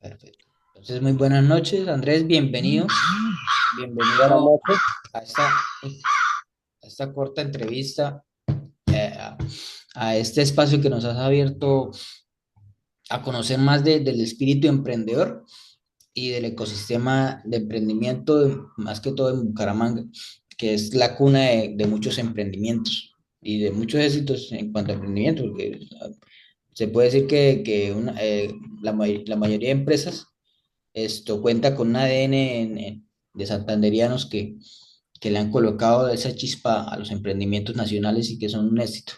Perfecto. Entonces, muy buenas noches, Andrés, bienvenido. Buenas Bienvenido noches. a esta corta entrevista, eh, a, a este espacio que nos has abierto a conocer más del espíritu emprendedor y del ecosistema de emprendimiento, más que todo en Bucaramanga, que es la cuna de muchos emprendimientos y de muchos éxitos en cuanto a emprendimiento, porque se puede decir que la mayoría de empresas esto cuenta con un ADN de santanderianos que le han colocado esa chispa a los emprendimientos nacionales y que son un éxito.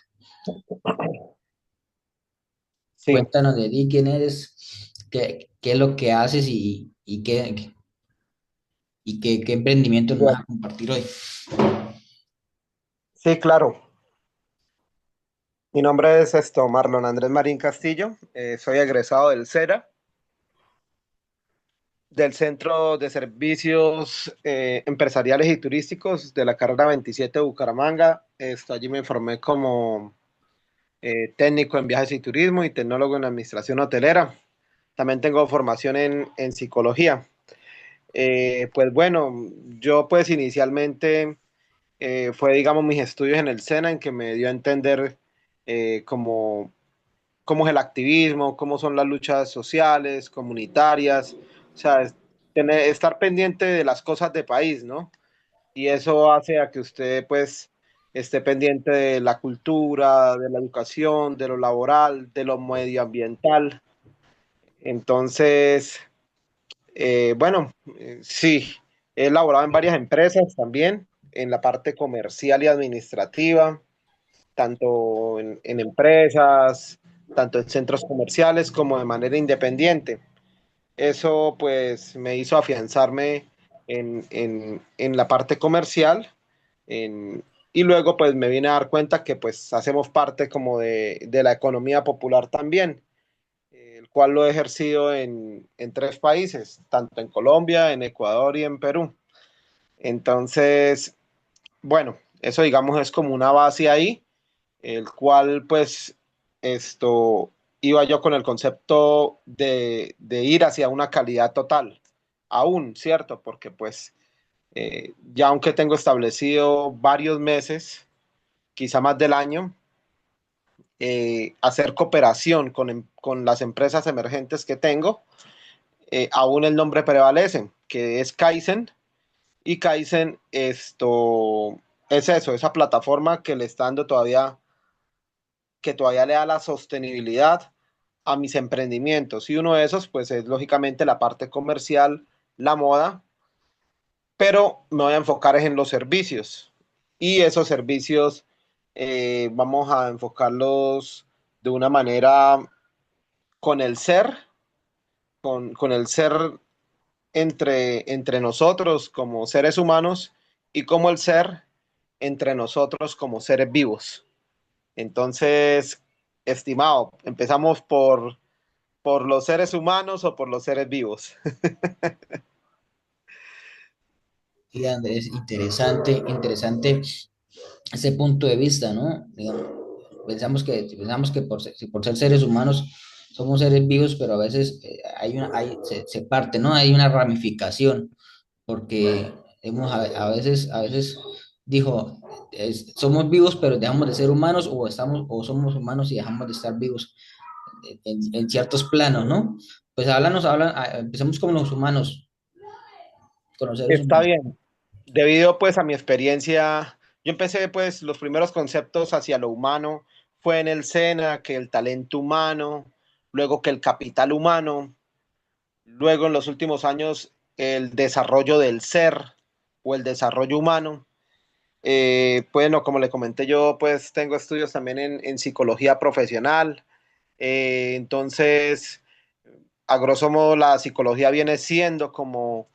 Sí, Cuéntanos de ti, quién eres, qué es lo que haces y qué emprendimiento nos vas bueno, a compartir hoy. sí, claro. Mi nombre es Marlon Andrés Marín Castillo. Soy egresado del CERA, del Centro de Servicios Empresariales y Turísticos de la carrera 27 de Bucaramanga. Allí me formé como técnico en viajes y turismo y tecnólogo en administración hotelera. También tengo formación en psicología. Pues bueno, yo pues inicialmente fue, digamos, mis estudios en el SENA en que me dio a entender cómo, cómo es el activismo, cómo son las luchas sociales, comunitarias, o sea, estar pendiente de las cosas de país, ¿no? Y eso hace a que usted, pues, esté pendiente de la cultura, de la educación, de lo laboral, de lo medioambiental. Entonces, bueno, sí, he laborado en varias empresas también, en la parte comercial y administrativa, tanto en empresas, tanto en centros comerciales como de manera independiente. Eso pues me hizo afianzarme en la parte comercial y luego pues me vine a dar cuenta que pues hacemos parte como de la economía popular también, el cual lo he ejercido en tres países, tanto en Colombia, en Ecuador y en Perú. Entonces, bueno, eso digamos es como una base ahí, el cual pues esto iba yo con el concepto de ir hacia una calidad total, aún, ¿cierto? Porque pues ya aunque tengo establecido varios meses, quizá más del año, hacer cooperación con las empresas emergentes que tengo, aún el nombre prevalece, que es Kaizen, y Kaizen es eso, esa plataforma que le está dando todavía, que todavía le da la sostenibilidad a mis emprendimientos. Y uno de esos, pues, es lógicamente la parte comercial, la moda, pero me voy a enfocar en los servicios. Y esos servicios vamos a enfocarlos de una manera con el ser, con el ser entre nosotros como seres humanos y como el ser entre nosotros como seres vivos. Entonces, estimado, empezamos por los seres humanos o por los seres vivos. Sí, Andrés, interesante ese punto de vista, ¿no? Digamos, pensamos que por ser seres humanos somos seres vivos, pero a veces se parte, ¿no? Hay una ramificación, porque a veces dijo, somos vivos, pero dejamos de ser humanos, o somos humanos y dejamos de estar vivos en ciertos planos, ¿no? Pues empecemos con los humanos, con los seres Está humanos. bien. Debido pues a mi experiencia, yo empecé pues los primeros conceptos hacia lo humano fue en el SENA, que el talento humano, luego que el capital humano, luego en los últimos años el desarrollo del ser o el desarrollo humano. Bueno, como le comenté, yo pues tengo estudios también en psicología profesional. Entonces, a grosso modo, la psicología viene siendo como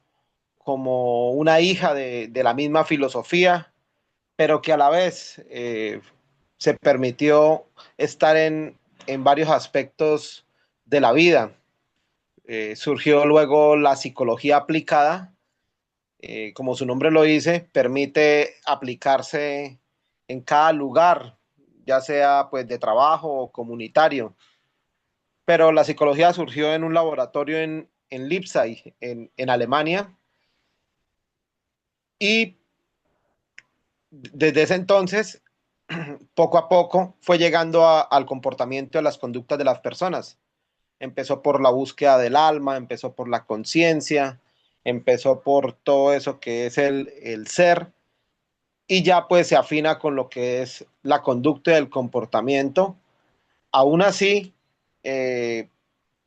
una hija de la misma filosofía, pero que a la vez se permitió estar en varios aspectos de la vida. Surgió luego la psicología aplicada, como su nombre lo dice, permite aplicarse en cada lugar, ya sea pues de trabajo o comunitario. Pero la psicología surgió en un laboratorio en Leipzig, en Alemania, y desde ese entonces, poco a poco, fue llegando al comportamiento, a las conductas de las personas. Empezó por la búsqueda del alma, empezó por la conciencia, empezó por todo eso que es el ser, y ya pues se afina con lo que es la conducta y el comportamiento. Aún así, eh,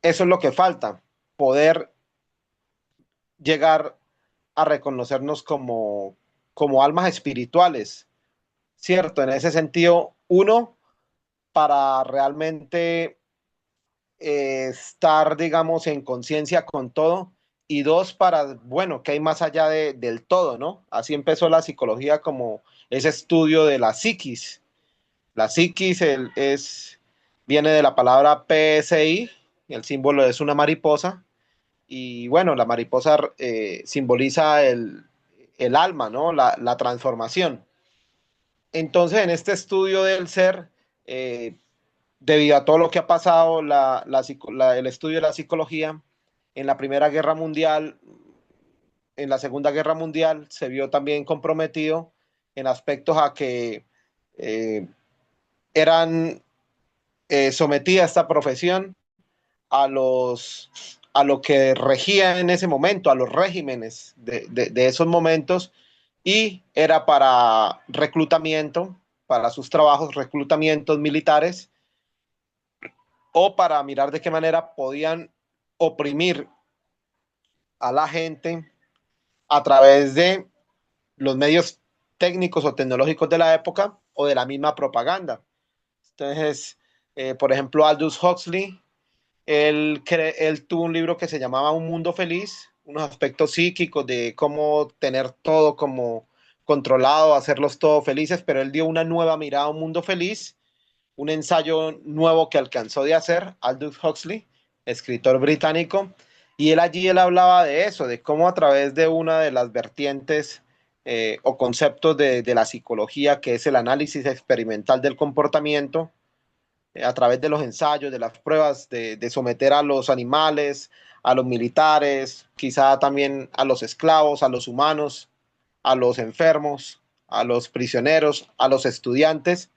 eso es lo que falta, poder llegar a reconocernos como almas espirituales, ¿cierto? En ese sentido, uno, para realmente estar, digamos, en conciencia con todo, y dos, para, bueno, que hay más allá del todo, ¿no? Así empezó la psicología como ese estudio de la psiquis. La psiquis viene de la palabra PSI, el símbolo es una mariposa, y bueno, la mariposa simboliza el alma, ¿no? La transformación. Entonces, en este estudio del ser, eh, debido a todo lo que ha pasado, el estudio de la psicología, en la Primera Guerra Mundial, en la Segunda Guerra Mundial, se vio también comprometido en aspectos a que eh, eran sometidas a esta profesión a lo que regía en ese momento, a los regímenes de esos momentos, y era para reclutamiento, para sus trabajos, reclutamientos militares, o para mirar de qué manera podían oprimir a la gente a través de los medios técnicos o tecnológicos de la época o de la misma propaganda. Entonces, por ejemplo, Aldous Huxley, él tuvo un libro que se llamaba Un Mundo Feliz, unos aspectos psíquicos de cómo tener todo como controlado, hacerlos todos felices, pero él dio una nueva mirada a un mundo feliz, un ensayo nuevo que alcanzó de hacer Aldous Huxley, escritor británico, y él hablaba de eso, de cómo a través de una de las vertientes o conceptos de la psicología, que es el análisis experimental del comportamiento, a través de los ensayos, de las pruebas, de someter a los animales, a los militares, quizá también a los esclavos, a los humanos, a los enfermos, a los prisioneros, a los estudiantes,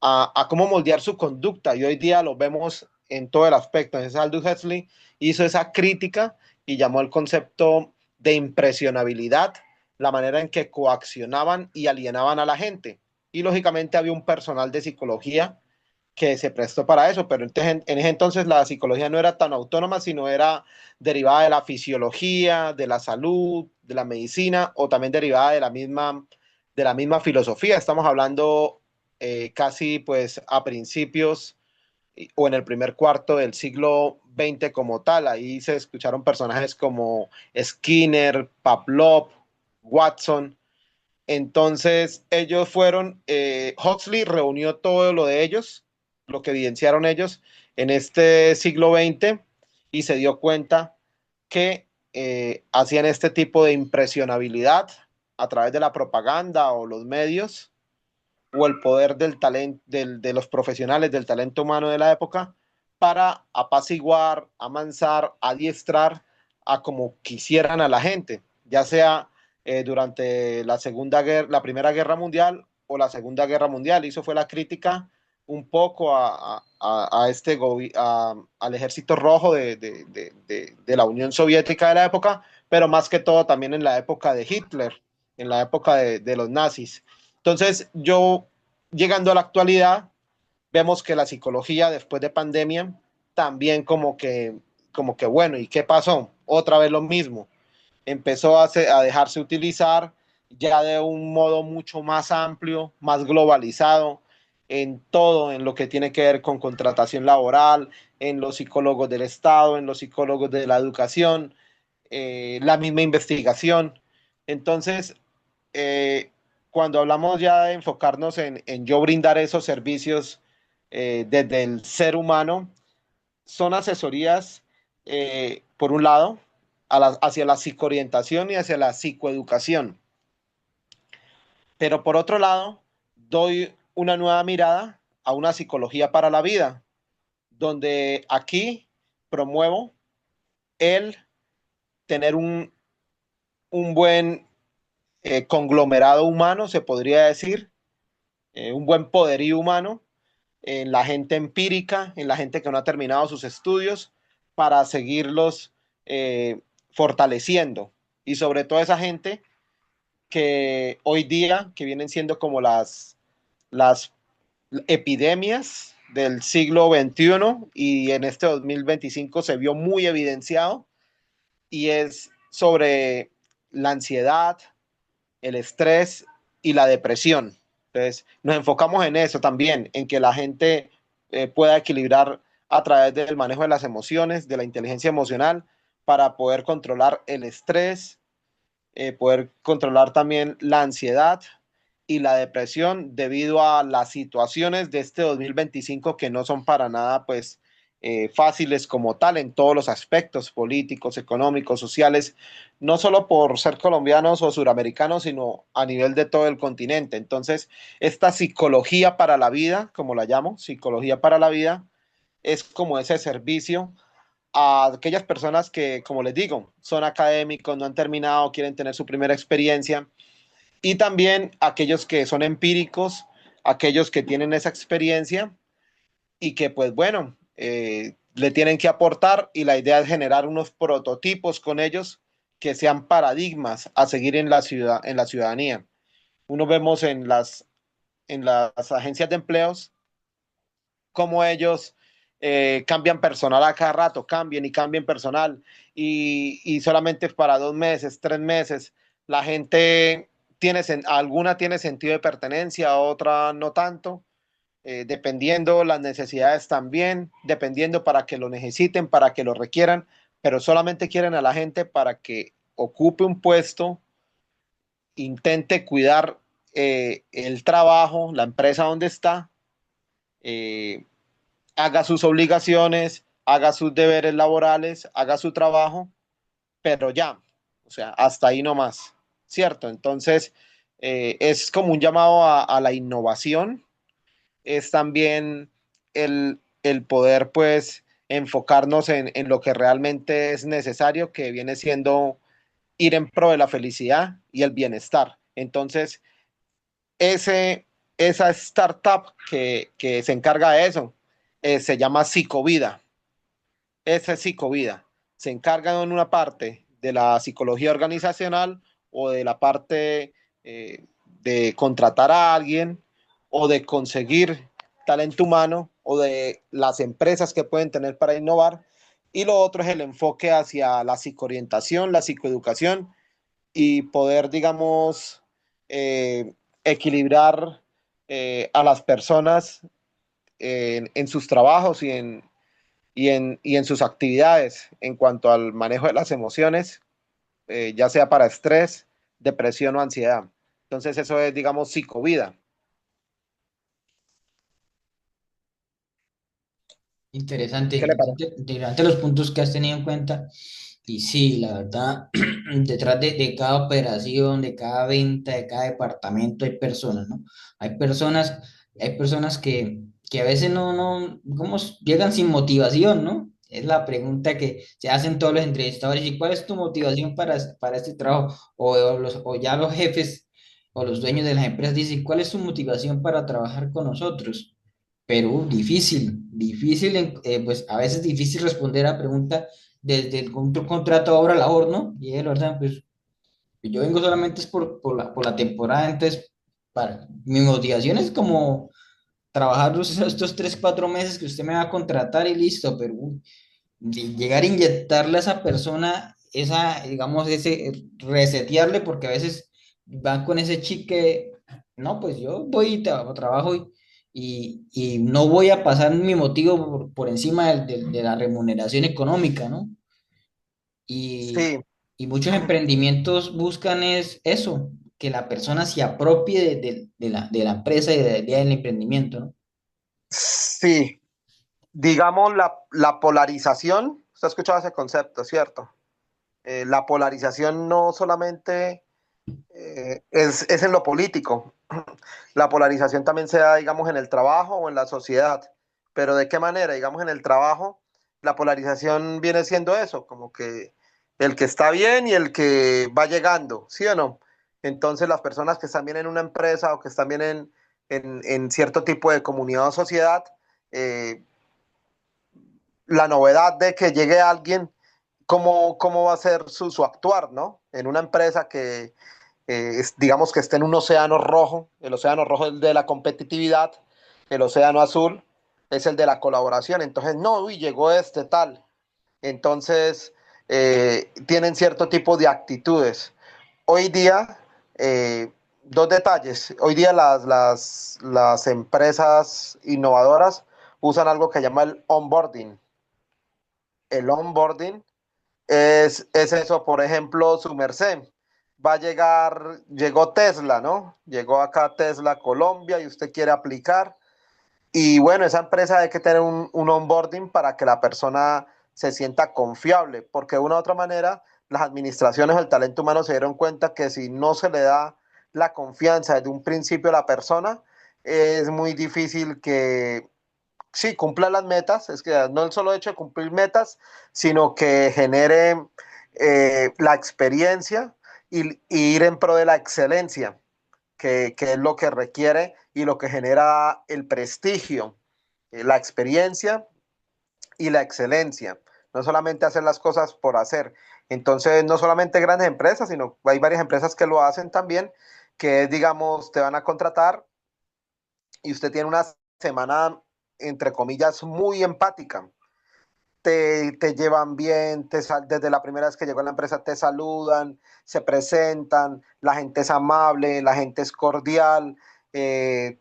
a cómo moldear su conducta. Y hoy día lo vemos en todo el aspecto. Entonces Aldous Huxley hizo esa crítica y llamó el concepto de impresionabilidad, la manera en que coaccionaban y alienaban a la gente. Y lógicamente había un personal de psicología que se prestó para eso, pero en ese entonces la psicología no era tan autónoma, sino era derivada de la fisiología, de la salud, de la medicina, o también derivada de la misma filosofía. Estamos hablando casi pues a principios o en el primer cuarto del siglo XX como tal. Ahí se escucharon personajes como Skinner, Pavlov, Watson. Entonces ellos fueron, Huxley reunió todo lo de ellos, lo que evidenciaron ellos en este siglo XX, y se dio cuenta que hacían este tipo de impresionabilidad a través de la propaganda o los medios o el poder del talento de los profesionales del talento humano de la época para apaciguar, amansar, adiestrar a como quisieran a la gente, ya sea durante la Primera Guerra Mundial o la Segunda Guerra Mundial. Y eso fue la crítica un poco al ejército rojo de la Unión Soviética de la época, pero más que todo también en la época de Hitler, en la época de los nazis. Entonces, llegando a la actualidad, vemos que la psicología después de pandemia también como que bueno, ¿y qué pasó? Otra vez lo mismo. Empezó a dejarse utilizar ya de un modo mucho más amplio, más globalizado, en todo, en lo que tiene que ver con contratación laboral, en los psicólogos del Estado, en los psicólogos de la educación, la misma investigación. Entonces, cuando hablamos ya de enfocarnos en yo brindar esos servicios desde el ser humano, son asesorías, por un lado, hacia la psicoorientación y hacia la psicoeducación. Pero por otro lado, doy una nueva mirada a una psicología para la vida, donde aquí promuevo el tener un buen conglomerado humano, se podría decir, un buen poderío humano en la gente empírica, en la gente que no ha terminado sus estudios, para seguirlos fortaleciendo. Y sobre todo esa gente que hoy día, que vienen siendo como las epidemias del siglo XXI y en este 2025 se vio muy evidenciado, y es sobre la ansiedad, el estrés y la depresión. Entonces, nos enfocamos en eso también, en que la gente pueda equilibrar a través del manejo de las emociones, de la inteligencia emocional, para poder controlar el estrés, poder controlar también la ansiedad y la depresión debido a las situaciones de este 2025 que no son para nada pues fáciles como tal en todos los aspectos políticos, económicos, sociales, no solo por ser colombianos o suramericanos, sino a nivel de todo el continente. Entonces, esta psicología para la vida, como la llamo, psicología para la vida, es como ese servicio a aquellas personas que, como les digo, son académicos, no han terminado, quieren tener su primera experiencia, y también aquellos que son empíricos, aquellos que tienen esa experiencia y que pues bueno, le tienen que aportar, y la idea es generar unos prototipos con ellos que sean paradigmas a seguir en la ciudad, en la ciudadanía. Uno vemos en las agencias de empleos cómo ellos cambian personal a cada rato, cambian y cambian personal, y solamente para 2 meses, 3 meses, la gente tiene, alguna tiene sentido de pertenencia, otra no tanto, dependiendo las necesidades también, dependiendo para que lo necesiten, para que lo requieran, pero solamente quieren a la gente para que ocupe un puesto, intente cuidar el trabajo, la empresa donde está, eh, haga sus obligaciones, haga sus deberes laborales, haga su trabajo, pero ya, o sea, hasta ahí nomás, ¿cierto? Entonces, es como un llamado a la innovación, es también el poder, pues, enfocarnos en lo que realmente es necesario, que viene siendo ir en pro de la felicidad y el bienestar. Entonces, ese, esa startup que se encarga de eso se llama Psicovida. Esa es Psicovida. Se encarga en una parte de la psicología organizacional, o de la parte de contratar a alguien, o de conseguir talento humano, o de las empresas que pueden tener para innovar. Y lo otro es el enfoque hacia la psicoorientación, la psicoeducación, y poder, digamos, equilibrar a las personas en sus trabajos y en sus actividades en cuanto al manejo de las emociones, ya sea para estrés, depresión o ansiedad. Entonces eso es, digamos, psicovida. Interesante, ¿Qué le parece? interesante, interesante los puntos que has tenido en cuenta. Y sí, la verdad, detrás de cada operación, de cada venta, de cada departamento hay personas, ¿no? Hay personas, hay personas que a veces no, ¿cómo llegan sin motivación, ¿no? Es la pregunta que se hacen todos los entrevistadores. ¿Y cuál es tu motivación para este trabajo? O ya los jefes o los dueños de las empresas dicen, ¿cuál es su motivación para trabajar con nosotros? Pero difícil, difícil, pues a veces difícil responder a la pregunta desde el contrato de obra-labor, ¿no? Y la verdad, pues yo vengo solamente es por la temporada, entonces mi motivación es como trabajar estos 3, 4 meses que usted me va a contratar y listo, pero llegar a inyectarle a esa persona, esa, digamos, ese, resetearle, porque a veces van con ese chip que, no, pues yo voy y trabajo y no voy a pasar mi motivo por encima de la remuneración económica, ¿no? Y, Sí, y muchos emprendimientos buscan es eso, que la persona se apropie de la empresa y del día del emprendimiento, ¿no? sí. Digamos la polarización, usted ha escuchado ese concepto, ¿cierto? La polarización no solamente es en lo político, la polarización también se da, digamos, en el trabajo o en la sociedad. Pero ¿de qué manera? Digamos, en el trabajo, la polarización viene siendo eso, como que el que está bien y el que va llegando, ¿sí o no? Entonces las personas que están bien en una empresa o que están bien en cierto tipo de comunidad o sociedad, eh, la novedad de que llegue alguien, cómo va a ser su actuar, ¿no? En una empresa que, digamos que esté en un océano rojo, el océano rojo es el de la competitividad, el océano azul es el de la colaboración. Entonces, no, uy, llegó este tal. Entonces, tienen cierto tipo de actitudes. Hoy día, dos detalles. Hoy día las empresas innovadoras usan algo que llama el onboarding. El onboarding es eso, por ejemplo, su merced. Va a llegar, llegó Tesla, ¿no? Llegó acá Tesla a Colombia y usted quiere aplicar. Y bueno, esa empresa hay que tener un onboarding para que la persona se sienta confiable, porque de una u otra manera las administraciones o el talento humano se dieron cuenta que si no se le da la confianza desde un principio a la persona, es muy difícil que sí cumpla las metas, es que no el solo hecho de cumplir metas, sino que genere la experiencia y ir en pro de la excelencia, que es lo que requiere y lo que genera el prestigio, la experiencia y la excelencia. No solamente hacer las cosas por hacer. Entonces, no solamente grandes empresas, sino hay varias empresas que lo hacen también, que digamos, te van a contratar y usted tiene una semana, entre comillas, muy empática. Te llevan bien, desde la primera vez que llegó a la empresa te saludan, se presentan, la gente es amable, la gente es cordial, te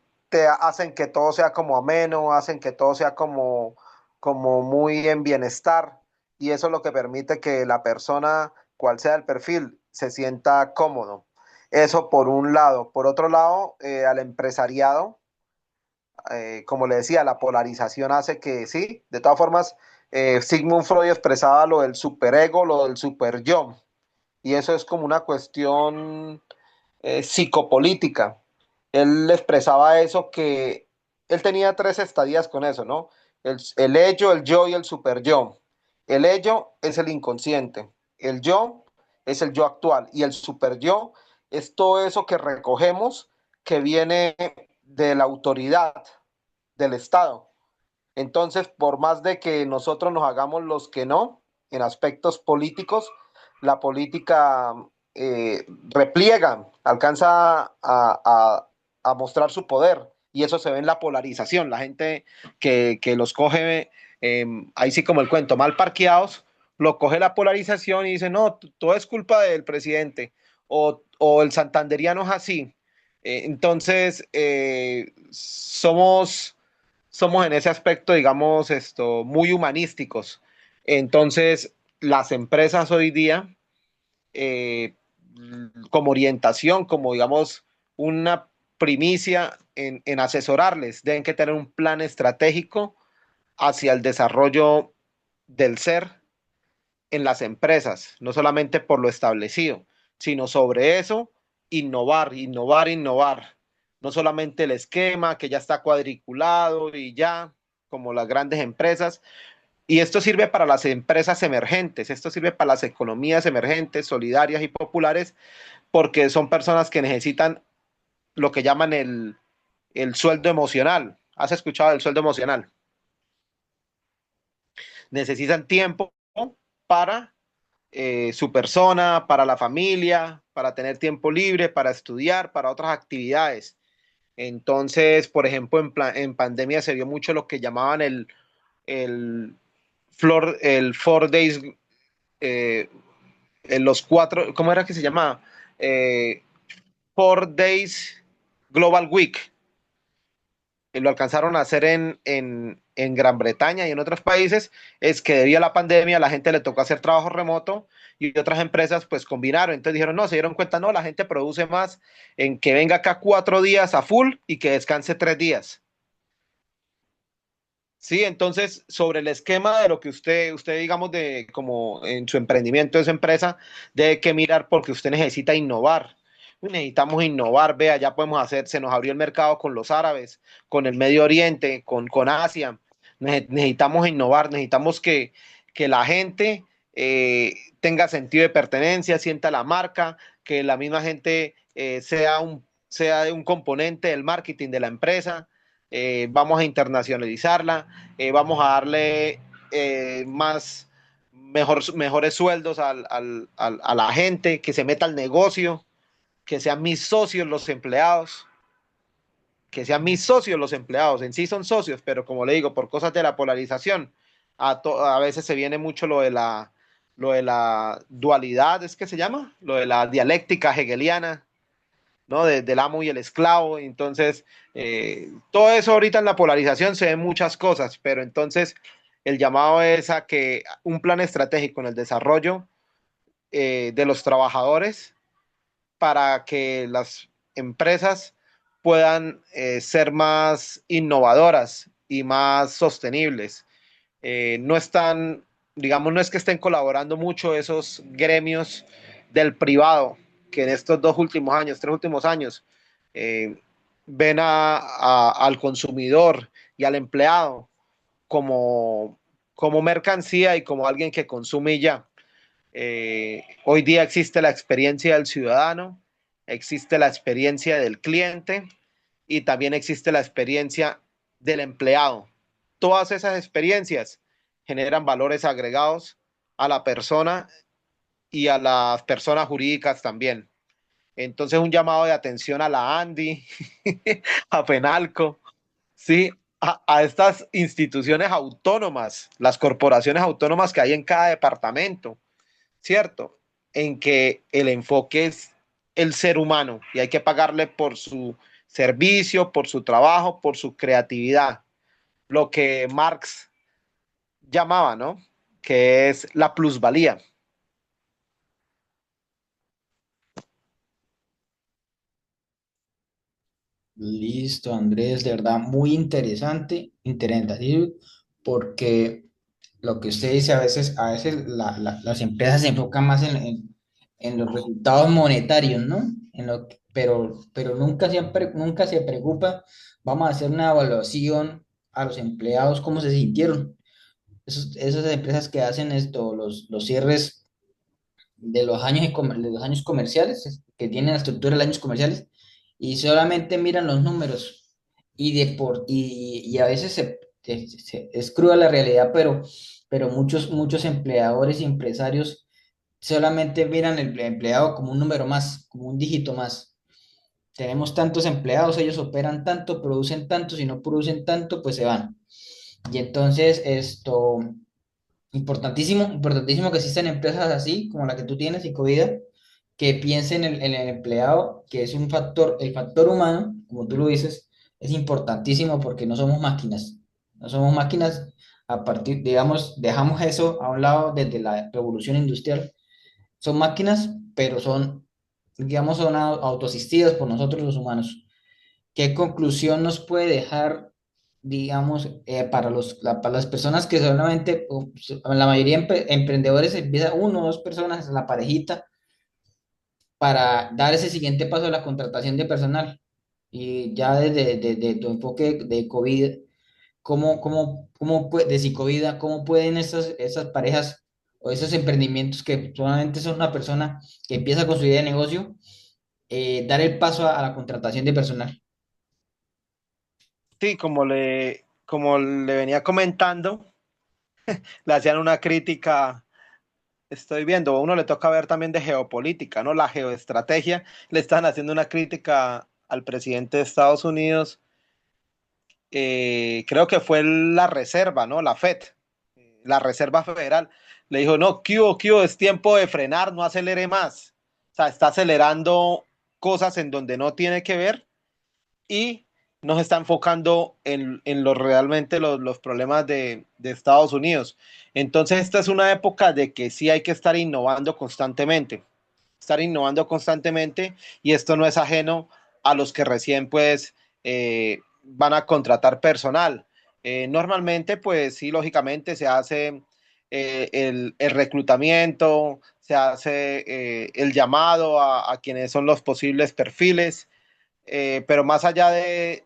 hacen que todo sea como ameno, hacen que todo sea como muy en bienestar y eso es lo que permite que la persona, cual sea el perfil, se sienta cómodo. Eso por un lado. Por otro lado, al empresariado, como le decía, la polarización hace que sí, de todas formas, Sigmund Freud expresaba lo del superego, lo del super yo, y eso es como una cuestión psicopolítica. Él expresaba eso que él tenía tres estadías con eso, ¿no? El ello, el yo y el super yo. El ello es el inconsciente, el yo es el yo actual y el super yo es todo eso que recogemos que viene de la autoridad del Estado. Entonces, por más de que nosotros nos hagamos los que no, en aspectos políticos, la política repliega, alcanza a mostrar su poder y eso se ve en la polarización. La gente que los coge, ahí sí como el cuento, mal parqueados, lo coge la polarización y dice, no, todo es culpa del presidente o el santanderiano es así. Entonces, somos en ese aspecto, digamos, muy humanísticos. Entonces, las empresas hoy día, eh, como orientación, como digamos, una primicia en asesorarles, deben que tener un plan estratégico hacia el desarrollo del ser en las empresas, no solamente por lo establecido, sino sobre eso, innovar, innovar, innovar. No solamente el esquema que ya está cuadriculado y ya, como las grandes empresas. Y esto sirve para las empresas emergentes, esto sirve para las economías emergentes, solidarias y populares, porque son personas que necesitan lo que llaman el sueldo emocional. ¿Has escuchado del sueldo emocional? Necesitan tiempo para su persona, para la familia, para tener tiempo libre, para estudiar, para otras actividades. Entonces, por ejemplo, en pandemia se vio mucho lo que llamaban el, el 4 days, eh, en los cuatro, ¿cómo era que se llamaba? Eh, 4 days Global Week. Lo alcanzaron a hacer en Gran Bretaña y en otros países, es que debido a la pandemia la gente le tocó hacer trabajo remoto y otras empresas pues combinaron. Entonces dijeron, no, se dieron cuenta, no, la gente produce más en que venga acá 4 días a full y que descanse 3 días. Sí, entonces sobre el esquema de lo que usted digamos, de como en su emprendimiento, de su empresa, debe que mirar porque usted necesita innovar. Necesitamos innovar, vea, ya podemos hacer, se nos abrió el mercado con los árabes, con el Medio Oriente, con Asia. Necesitamos innovar, necesitamos que la gente tenga sentido de pertenencia, sienta la marca, que la misma gente sea un componente del marketing de la empresa. Vamos a internacionalizarla, vamos a darle mejores sueldos a la gente, que se meta al negocio, que sean mis socios los empleados, en sí son socios, pero como le digo, por cosas de la polarización, a veces se viene mucho lo de la dualidad, es que se llama, lo de la dialéctica hegeliana, ¿no? Del amo y el esclavo. Entonces, todo eso ahorita en la polarización se ven muchas cosas, pero entonces el llamado es a que un plan estratégico en el desarrollo de los trabajadores para que las empresas puedan ser más innovadoras y más sostenibles. No están, digamos, no es que estén colaborando mucho esos gremios del privado que en estos 2 últimos años, 3 últimos años, eh, ven al consumidor y al empleado como, como mercancía y como alguien que consume y ya. Hoy día existe la experiencia del ciudadano, existe la experiencia del cliente y también existe la experiencia del empleado. Todas esas experiencias generan valores agregados a la persona y a las personas jurídicas también. Entonces, un llamado de atención a la ANDI, a Penalco, ¿sí? A estas instituciones autónomas, las corporaciones autónomas que hay en cada departamento, ¿cierto? En que el enfoque es el ser humano y hay que pagarle por su servicio, por su trabajo, por su creatividad, lo que Marx llamaba, ¿no? Que es la plusvalía. Listo, Andrés, de verdad, muy interesante, interesante, porque lo que usted dice, a veces las empresas se enfocan más en los resultados monetarios, ¿no? Pero nunca se preocupa, vamos a hacer una evaluación a los empleados, cómo se sintieron. Esas empresas que hacen esto, los cierres de los de los años comerciales, que tienen la estructura de los años comerciales, y solamente miran los números. Y a veces es cruda la realidad, pero muchos empleadores y empresarios solamente miran el empleado como un número más, como un dígito más. Tenemos tantos empleados, ellos operan tanto, producen tanto, si no producen tanto, pues se van. Y entonces importantísimo que existan empresas así, como la que tú tienes, Icovida, que piensen en el empleado, que es el factor humano, como tú lo dices, es importantísimo porque no somos máquinas. No somos máquinas digamos, dejamos eso a un lado desde la revolución industrial. Son máquinas, pero digamos, son autoasistidas por nosotros los humanos. ¿Qué conclusión nos puede dejar, digamos, para las personas que solamente, la mayoría emprendedores empieza uno o dos personas, la parejita, para dar ese siguiente paso a la contratación de personal? Y ya desde tu enfoque de COVID, de psicovida, cómo pueden esas parejas o esos emprendimientos que solamente son una persona que empieza con su idea de negocio, dar el paso a la contratación de personal? Sí, como le venía comentando, le hacían una crítica, estoy viendo, a uno le toca ver también de geopolítica, ¿no? La geoestrategia, le están haciendo una crítica al presidente de Estados Unidos, creo que fue la Reserva, ¿no? La FED, la Reserva Federal, le dijo, no, qué hubo, es tiempo de frenar, no acelere más. O sea, está acelerando cosas en donde no tiene que ver y no se está enfocando en realmente los problemas de Estados Unidos. Entonces, esta es una época de que sí hay que estar innovando constantemente, y esto no es ajeno a los que recién pues van a contratar personal. Normalmente pues sí, lógicamente se hace el reclutamiento, se hace el llamado a quienes son los posibles perfiles, pero más allá de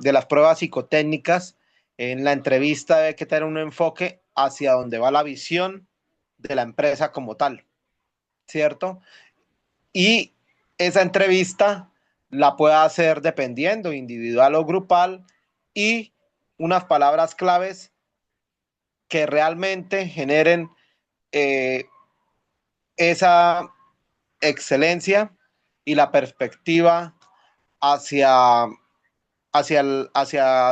las pruebas psicotécnicas, en la entrevista hay que tener un enfoque hacia donde va la visión de la empresa como tal. ¿cierto? Y esa entrevista la pueda hacer dependiendo, individual o grupal, y unas palabras claves que realmente generen eh, esa excelencia y la perspectiva hacia,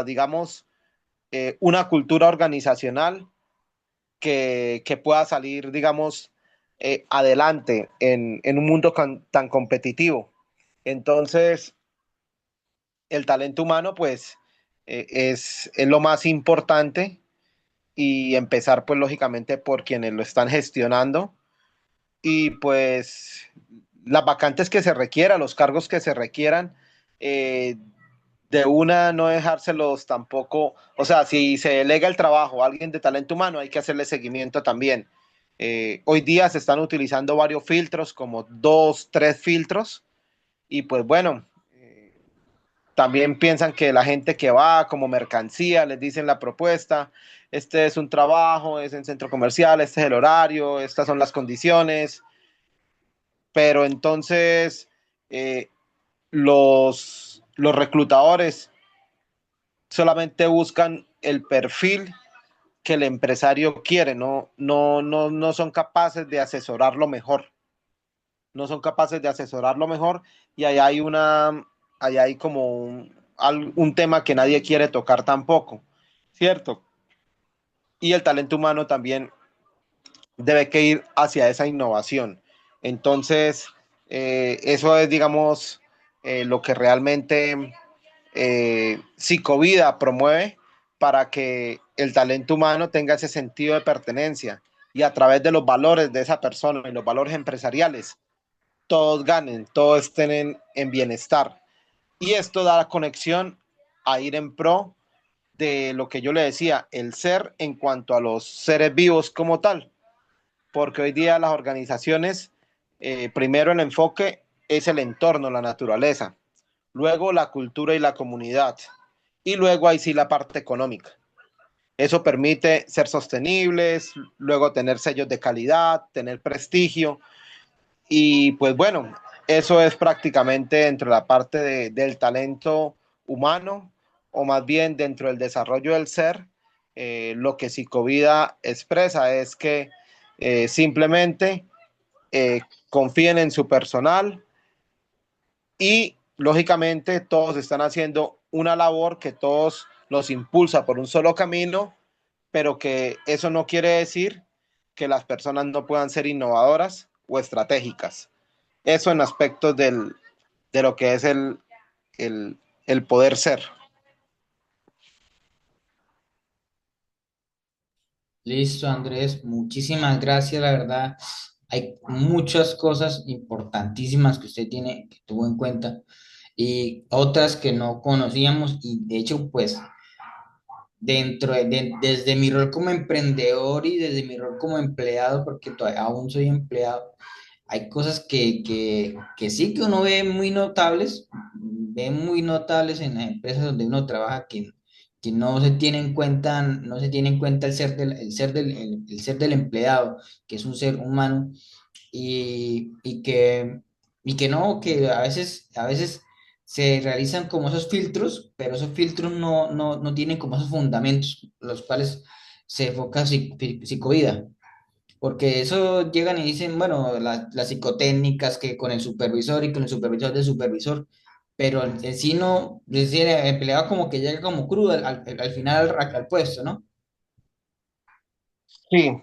digamos, una cultura organizacional que pueda salir, digamos, adelante en un mundo tan competitivo. Entonces, el talento humano, pues, es lo más importante y empezar, pues, lógicamente por quienes lo están gestionando y, pues, las vacantes que se requieran, los cargos que se requieran, eh, de una no dejárselos tampoco, o sea, si se delega el trabajo a alguien de talento humano, hay que hacerle seguimiento también. Hoy día se están utilizando varios filtros, como dos, tres filtros, y pues bueno, también piensan que la gente que va como mercancía, les dicen la propuesta, este es un trabajo, es en centro comercial, este es el horario, estas son las condiciones, pero entonces eh, los reclutadores solamente buscan el perfil que el empresario quiere, no son capaces de asesorarlo mejor, no son capaces de asesorarlo mejor y allá hay como un tema que nadie quiere tocar tampoco, ¿cierto? Y el talento humano también debe que ir hacia esa innovación. Entonces, eso es, digamos, lo que realmente Psicovida promueve para que el talento humano tenga ese sentido de pertenencia y a través de los valores de esa persona y los valores empresariales, todos ganen, todos estén en bienestar. Y esto da la conexión a ir en pro de lo que yo le decía, el ser en cuanto a los seres vivos como tal, porque hoy día las organizaciones, primero el enfoque es el entorno, la naturaleza, luego la cultura y la comunidad, y luego ahí sí la parte económica. Eso permite ser sostenibles, luego tener sellos de calidad, tener prestigio, y pues bueno, eso es prácticamente dentro de la parte del talento humano, o más bien dentro del desarrollo del ser. Lo que Psicovida expresa es que simplemente eh, confíen en su personal y lógicamente todos están haciendo una labor que todos los impulsa por un solo camino, pero que eso no quiere decir que las personas no puedan ser innovadoras o estratégicas. Eso en aspectos de lo que es el, el poder ser. Listo, Andrés, muchísimas gracias, la verdad. Hay muchas cosas importantísimas que usted tiene, que tuvo en cuenta y otras que no conocíamos y de hecho, pues desde mi rol como emprendedor y desde mi rol como empleado, porque todavía aún soy empleado, hay cosas que sí que uno ve muy notables en las empresas donde uno trabaja que no se tiene en cuenta, no se tiene en cuenta el ser del empleado, que es un ser humano y, y que, y que no, que a veces se realizan como esos filtros, pero esos filtros no tienen como esos fundamentos, los cuales se enfoca psicovida. Porque eso llegan y dicen, bueno, las psicotécnicas que con el supervisor y con el supervisor del supervisor, pero en sí no, es decir, el empleado como que llega como crudo al final al puesto, ¿no? Sí,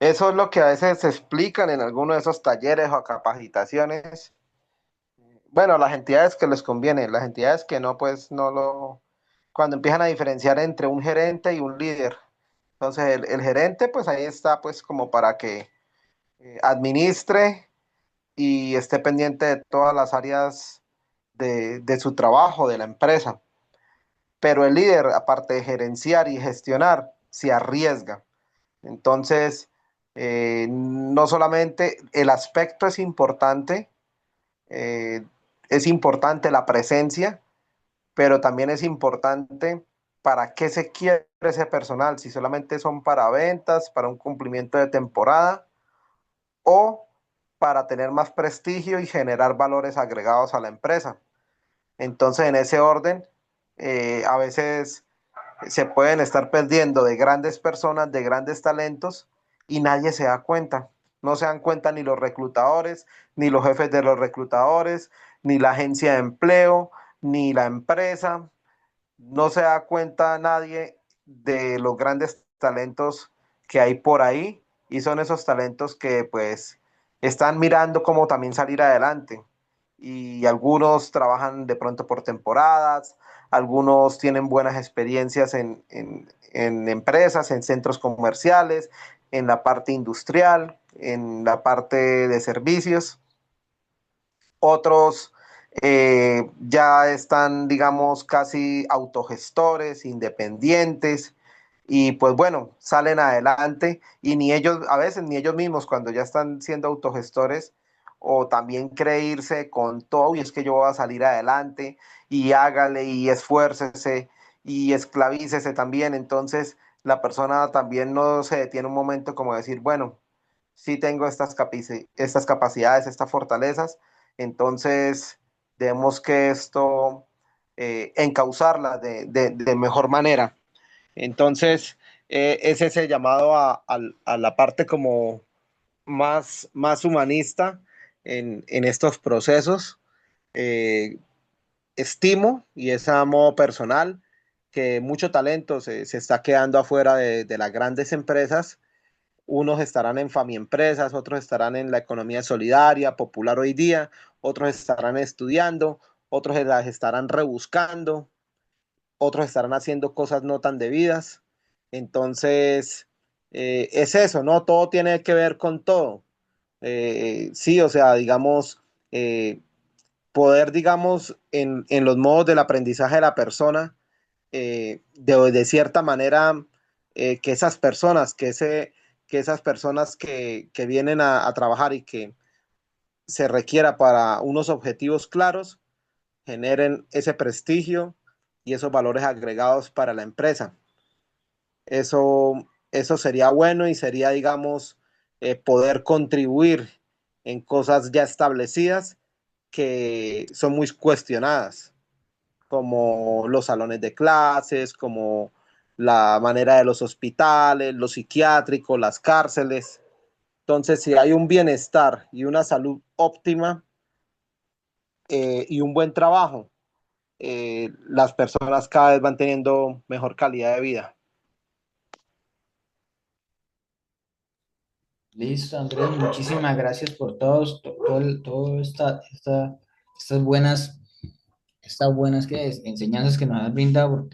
eso es lo que a veces se explican en algunos de esos talleres o capacitaciones. Bueno, las entidades que les conviene, las entidades que no, pues no lo... Cuando empiezan a diferenciar entre un gerente y un líder. Entonces, el gerente, pues ahí está, pues como para que administre y esté pendiente de todas las áreas de su trabajo, de la empresa. Pero el líder, aparte de gerenciar y gestionar, se arriesga. Entonces, no solamente el aspecto eh, es importante la presencia, pero también es importante para qué se quiere ese personal, si solamente son para ventas, para un cumplimiento de temporada, o para tener más prestigio y generar valores agregados a la empresa. Entonces, en ese orden, a veces se pueden estar perdiendo de grandes personas, de grandes talentos, y nadie se da cuenta. No se dan cuenta ni los reclutadores, ni los jefes de los reclutadores, ni la agencia de empleo, ni la empresa. No se da cuenta nadie de los grandes talentos que hay por ahí, y son esos talentos que pues están mirando cómo también salir adelante. Y algunos trabajan de pronto por temporadas, algunos tienen buenas experiencias en empresas, en centros comerciales, en la parte industrial, en la parte de servicios. Otros ya están, digamos, casi autogestores, independientes, y pues bueno, salen adelante y ni ellos, a veces ni ellos mismos cuando ya están siendo autogestores, o también creerse con todo, y es que yo voy a salir adelante, y hágale y esfuércese y esclavícese también. Entonces la persona también no se detiene un momento como decir, bueno, sí tengo estas capacidades, estas fortalezas, entonces debemos que esto encauzarla de mejor manera. Entonces, es ese llamado a la parte como más humanista en estos procesos. Eh, Estimo, y es a modo personal, que mucho talento se está quedando afuera de las grandes empresas. Unos estarán en Famiempresas, otros estarán en la economía solidaria, popular hoy día, otros estarán estudiando, otros las estarán rebuscando, otros estarán haciendo cosas no tan debidas. Entonces, es eso, ¿no? Todo tiene que ver con todo. Sí, o sea, digamos, poder, digamos, en los modos del aprendizaje de la persona, de cierta manera, que esas personas, que esas personas que vienen a trabajar y que se requiera para unos objetivos claros, generen ese prestigio y esos valores agregados para la empresa. Eso sería bueno, y sería, digamos, poder contribuir en cosas ya establecidas que son muy cuestionadas, como los salones de clases, como la manera de los hospitales, los psiquiátricos, las cárceles. Entonces, si hay un bienestar y una salud óptima, y un buen trabajo, las personas cada vez van teniendo mejor calidad de vida. Listo, Andrés, muchísimas gracias por todos, todo estas buenas, enseñanzas que nos has brindado.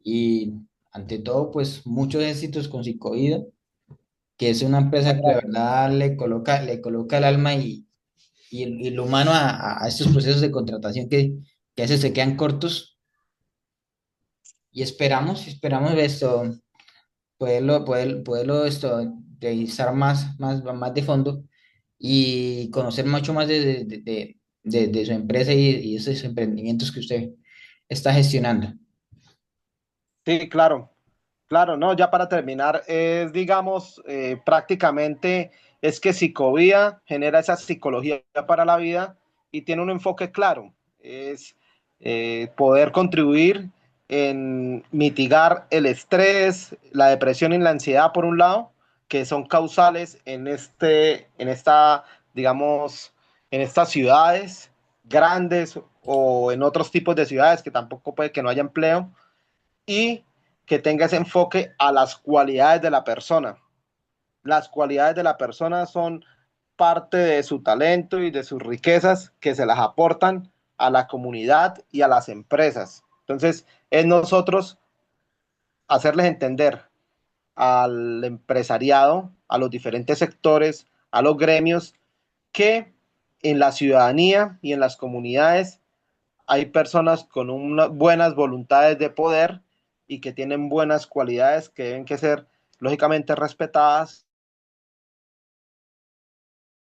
Y ante todo, pues muchos éxitos con Psicoida, que es una empresa que la verdad le coloca el alma y lo humano a estos procesos de contratación que a veces se quedan cortos. Y esperamos esto, poderlo esto, revisar más de fondo y conocer mucho más de su empresa y esos emprendimientos que usted está gestionando. Sí, claro, claro, no, ya para terminar, es, digamos, prácticamente es que Psicovía genera esa psicología para la vida y tiene un enfoque claro, es poder contribuir en mitigar el estrés, la depresión y la ansiedad por un lado, que son causales en esta, digamos, en estas ciudades grandes o en otros tipos de ciudades que tampoco puede que no haya empleo, y que tenga ese enfoque a las cualidades de la persona. Las cualidades de la persona son parte de su talento y de sus riquezas que se las aportan a la comunidad y a las empresas. Entonces, es nosotros hacerles entender al empresariado, a los diferentes sectores, a los gremios, que en la ciudadanía y en las comunidades hay personas con unas buenas voluntades de poder y que tienen buenas cualidades que deben que ser lógicamente respetadas